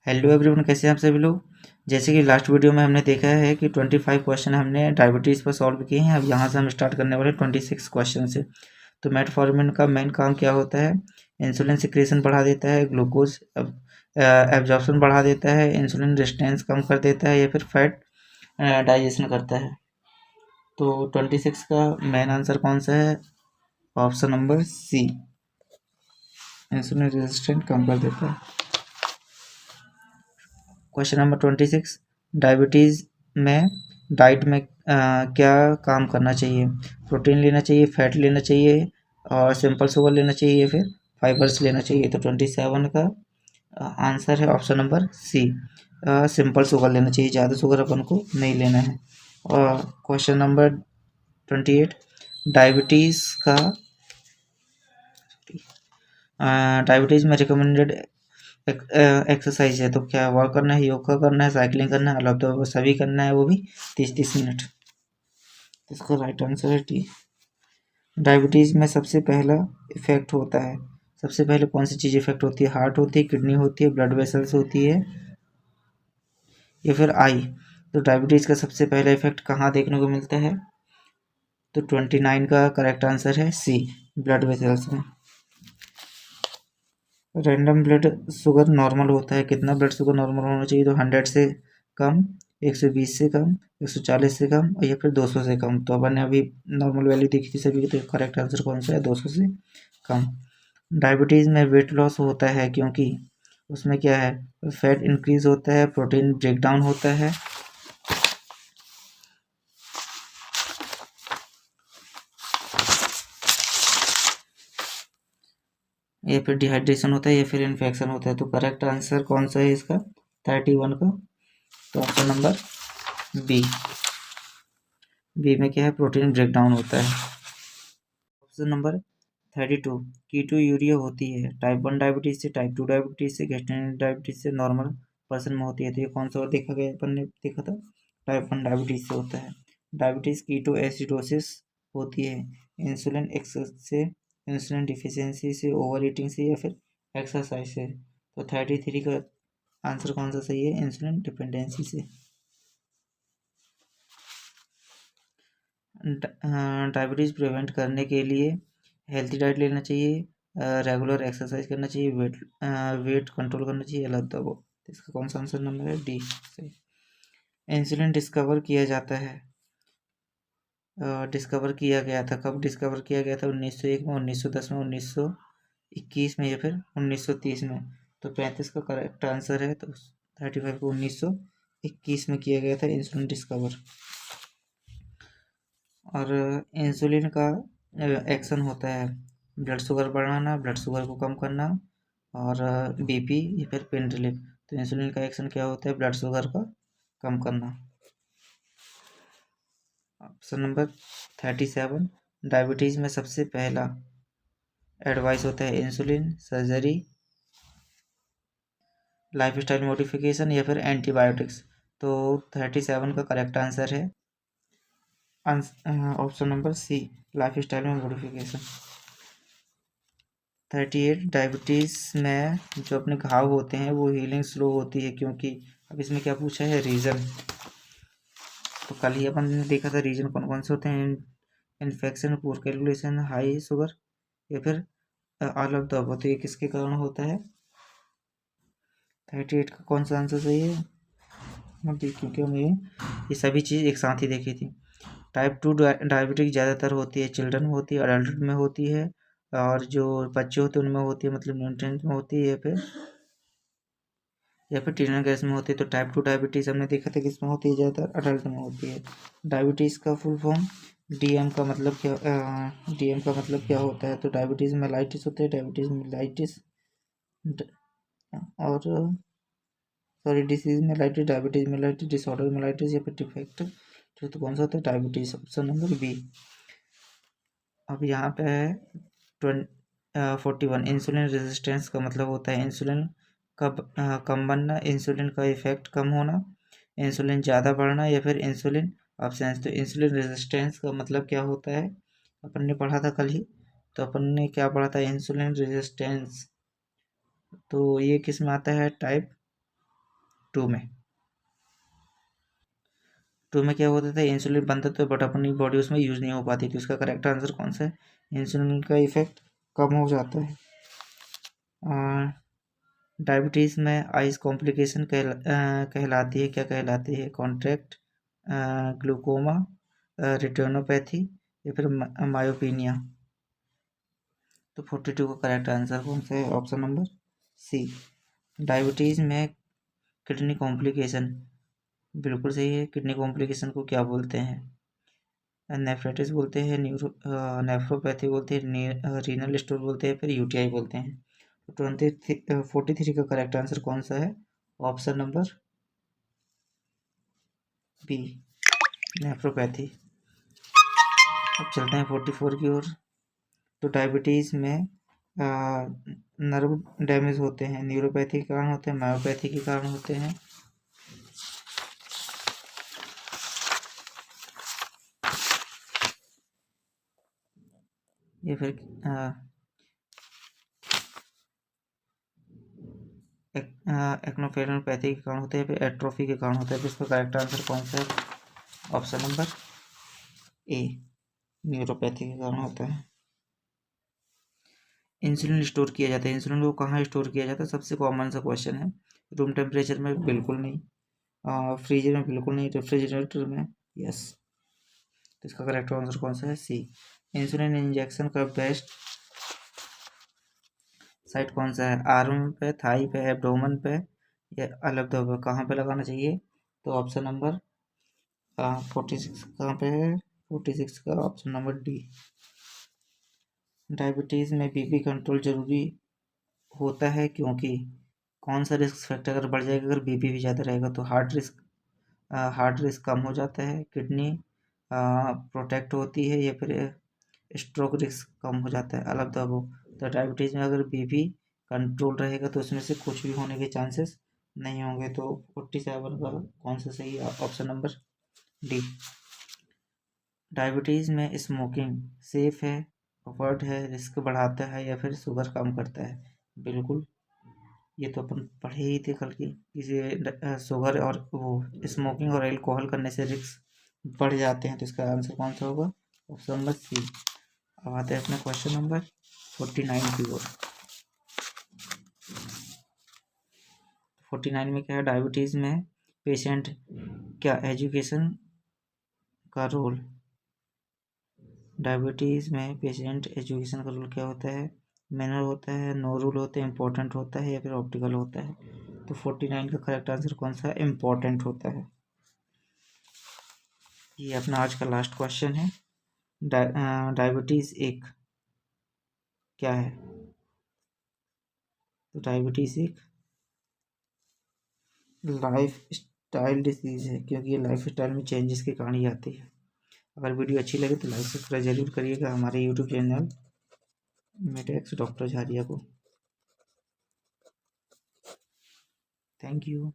Hello everyone, कैसे हैं आप सभी लोग। जैसे कि लास्ट वीडियो में हमने देखा है कि 25 क्वेश्चन हमने डायबिटीज़ पर सॉल्व किए हैं। अब यहाँ से हम स्टार्ट करने वाले 26 क्वेश्चन से। तो मेटफॉर्मिन का मेन काम क्या होता है? इंसुलिन सिक्रेशन बढ़ा देता है, ग्लूकोज एब्जॉर्प्शन बढ़ा देता है, इंसुलिन रेजिस्टेंस कम कर देता है या फिर फैट डाइजेशन करता है। तो 26 का मेन आंसर कौन सा है? Option number C, insulin resistance कम कर देता है। क्वेश्चन नंबर 26, डायबिटीज़ में डाइट में क्या काम करना चाहिए? प्रोटीन लेना चाहिए, फैट लेना चाहिए और सिंपल शुगर लेना चाहिए या फिर फाइबर्स लेना चाहिए। तो 27 का आंसर है option number C, simple sugar लेना चाहिए, ज़्यादा शुगर अपन को नहीं लेना है। और क्वेश्चन नंबर 28, डायबिटीज़ में रिकमेंडेड एक्सरसाइज है। तो क्या वॉक करना है, योगा करना है, साइकिलिंग करना है, मतलब तो सभी करना है, वो भी 30-30 मिनट। तो इसका राइट आंसर है डी। डायबिटीज़ में सबसे पहला इफेक्ट होता है, सबसे पहले कौन सी चीज़ इफेक्ट होती है? हार्ट होती है, किडनी होती है, ब्लड वेसल्स होती है या फिर आई। तो डायबिटीज़ का सबसे पहला इफेक्ट कहाँ देखने को मिलता है? तो 29 का करेक्ट आंसर है सी, ब्लड वेसल्स में। रैंडम ब्लड शुगर नॉर्मल होता है, कितना ब्लड शुगर नॉर्मल होना चाहिए? तो 100 से कम, 120 से कम, 140 से कम या फिर 200 से कम। तो अपन ने अभी नॉर्मल वैल्यू देखी थी सभी की, तो करेक्ट आंसर कौन सा है? 200 से कम। डायबिटीज़ में वेट लॉस होता है क्योंकि उसमें क्या है? फैट इंक्रीज होता है, प्रोटीन ब्रेकडाउन होता है या फिर डिहाइड्रेशन होता है या फिर इन्फेक्शन होता है। तो करेक्ट आंसर कौन सा है इसका? 31 का। तो ऑप्शन नंबर बी, बी में क्या है? प्रोटीन ब्रेकडाउन होता है। ऑप्शन नंबर 32, कीटो यूरिया होती है टाइप 1 डायबिटीज से, टाइप 2 डायबिटीज से, गैस्ट्रेटिक डायबिटीज से, नॉर्मल पर्सन में होती है। तो ये कौन सा और देखा गया, अपन ने देखा था टाइप 1 डायबिटीज से होता है। डायबिटीज कीटो एसिडोसिस होती है इंसुलिन एक्सेस से, इंसुलिन डिफिशियंसी से, ओवर ईटिंग से या फिर एक्सरसाइज से। तो 33 का आंसर कौन सा सही है? इंसुलिन डिपेंडेंसी से। डायबिटीज़ प्रिवेंट करने के लिए हेल्थी डाइट लेना चाहिए, रेगुलर एक्सरसाइज करना चाहिए, वेट कंट्रोल करना चाहिए, अलग दबो। तो इसका कौन सा आंसर नंबर है? डी सही। इंसुलिन डिस्कवर किया जाता है, डिस्कवर किया गया था, कब डिस्कवर किया गया था? 1901 में, 1910 में, 1921 में या फिर 1930 में। तो 35 का करेक्ट आंसर है। तो 35 को 1921 में किया गया था इंसुलिन डिस्कवर। और इंसुलिन का एक्शन होता है ब्लड शुगर बढ़ाना, ब्लड शुगर को कम करना और बीपी या फिर पेन रिलीफ। तो इंसुलिन का एक्शन क्या होता है? ब्लड शुगर का कम करना। ऑप्शन नंबर 37, डायबिटीज़ में सबसे पहला एडवाइस होता है इंसुलिन, सर्जरी, लाइफस्टाइल मॉडिफिकेशन या फिर एंटीबायोटिक्स। तो 37 का करेक्ट आंसर है ऑप्शन नंबर सी, लाइफस्टाइल में मॉडिफिकेशन। 38, डायबिटीज़ में जो अपने घाव होते हैं वो हीलिंग स्लो होती है क्योंकि। अब इसमें क्या पूछा है? रीज़न। तो कल ही अपन ने देखा था रीज़न कौन कौन से होते हैं। Infection, poor calculation, high sugar या फिर ऑल ऑफ द अबव। तो ये किसके कारण होता है? 38 का कौन सा आंसर सही है? क्योंकि हम ये सभी चीज़ एक साथ ही देखी थी। टाइप 2 डायबिटीज ज़्यादातर होती है चिल्ड्रन में होती है, अडल्ट में होती है और जो बच्चे होते हैं उनमें होती है, मतलब न्यूट्रिएंट में होती है या फिर टीनेजर्स में होती है। तो टाइप 2 डायबिटीज़ हमने देखा था किसमें होती है? ज़्यादातर अडल्ट में होती है। डायबिटीज़ का फुल फॉर्म डीएम का मतलब क्या, डीएम का मतलब क्या होता है? तो डायबिटीज़ मेलाइटिस होता है, डायबिटीज़ मेलाइटिस और sorry disease mellitus, diabetes mellitus, disorder mellitus या फिर डिफेक्ट। तो कौन सा होता है? Diabetes, option number B. अब यहाँ पे है 41, इंसुलिन रेजिस्टेंस का मतलब होता है इंसुलिन का कम बनना, इंसुलिन का इफेक्ट कम होना, इंसुलिन ज़्यादा बढ़ना या फिर इंसुलिन अब्सेंस। तो इंसुलिन रेजिस्टेंस का मतलब क्या होता है? अपन ने पढ़ा था कल ही। तो अपन ने क्या पढ़ा था? Insulin resistance. तो ये किस में आता है? टाइप 2 में क्या होता था, इंसुलिन बनता तो बट अपनी बॉडी उसमें यूज़ नहीं हो पाती, तो इसका करेक्ट आंसर कौन सा है, इंसुलिन का इफेक्ट कम हो जाता है। डायबिटीज़ में आइस कॉम्प्लिकेशन कहलाती है, क्या कहलाती है, कॉन्ट्रैक्ट, ग्लूकोमा, रेटिनोपैथी या फिर मायोपिनिया। तो 42 का करेक्ट आंसर कौन सा है, ऑप्शन नंबर सी। डायबिटीज़ में किडनी कॉम्प्लिकेशन, बिल्कुल सही है। किडनी कॉम्प्लिकेशन को क्या बोलते हैं, नेफ्राइटिस बोलते हैं, नेफ्रोपैथी बोलते हैं, रीनल स्टोन बोलते हैं, फिर यूटीआई बोलते हैं। तो 43 का करेक्ट आंसर कौन सा है, ऑप्शन नंबर बी, नेफ्रोपैथी। अब चलते हैं 44 की ओर। तो डायबिटीज़ में नर्व डैमेज होते हैं, न्यूरोपैथी के कारण होते हैं, मायोपैथी के कारण होते हैं, या फिर एक्नोफेरेनोपैथी के कारण होते हैं, फिर एट्रोफी के कारण होते हैं। तो इसका करेक्ट आंसर कौन सा है, ऑप्शन नंबर ए, न्यूरोपैथी के कारण होता है। इंसुलिन स्टोर किया जाता है, इंसुलिन को कहाँ स्टोर किया जाता है, सबसे कॉमन सा क्वेश्चन है। रूम टेम्परेचर में बिल्कुल नहीं, फ्रीजर में बिल्कुल नहीं, रेफ्रिजरेटर में यस। तो इसका करेक्ट आंसर कौन सा है, सी। इंसुलिन इंजेक्शन का बेस्ट साइट कौन सा है, आर्म पे, थाई पे, एब्डोमेन पे या अलग पे, कहाँ पे लगाना चाहिए, तो ऑप्शन नंबर 46 कहाँ पे है, 46 का ऑप्शन नंबर डी। डायबिटीज़ में बीपी कंट्रोल जरूरी होता है क्योंकि कौन सा रिस्क फैक्टर अगर बढ़ जाएगा, अगर बीपी भी ज़्यादा रहेगा तो हार्ट रिस्क कम हो जाता है, किडनी प्रोटेक्ट होती है, या फिर स्ट्रोक रिस्क कम हो जाता है, अलग दबो। तो डायबिटीज़ में अगर बीपी कंट्रोल रहेगा तो उसमें से कुछ भी होने के चांसेस नहीं होंगे। तो 47 का कौन सा सही है, ऑप्शन नंबर डी। डायबिटीज़ में स्मोकिंग सेफ है, अवॉइड है, रिस्क बढ़ाता है या फिर शुगर कम करता है, बिल्कुल ये तो अपन पढ़े ही थे कल की, किसी शुगर और वो स्मोकिंग और एल्कोहल करने से रिस्क बढ़ जाते हैं। तो इसका आंसर कौन सा होगा, ऑप्शन नंबर सी। अब आते हैं अपने क्वेश्चन नंबर 49 की ओर। 49 में क्या है, डायबिटीज़ में पेशेंट क्या एजुकेशन का रोल, डायबिटीज़ में पेशेंट एजुकेशन का रोल क्या होता है, मैनर होता है, नो रूल होता है, इम्पोर्टेंट होता है या फिर ऑप्टिकल होता है। तो 49 का करेक्ट आंसर कौन सा है, इम्पोर्टेंट होता है। ये अपना आज का लास्ट क्वेश्चन है। डायबिटीज़ एक क्या है, तो डायबिटीज़ एक लाइफ स्टाइल डिसीज़ है, क्योंकि ये लाइफ स्टाइल में चेंजेस के कारण ही आती है। अगर वीडियो अच्छी लगे तो लाइक सब्सक्राइब जरूर करिएगा हमारे यूट्यूब चैनल मेडेक्स डॉक्टर झारिया को। Thank you.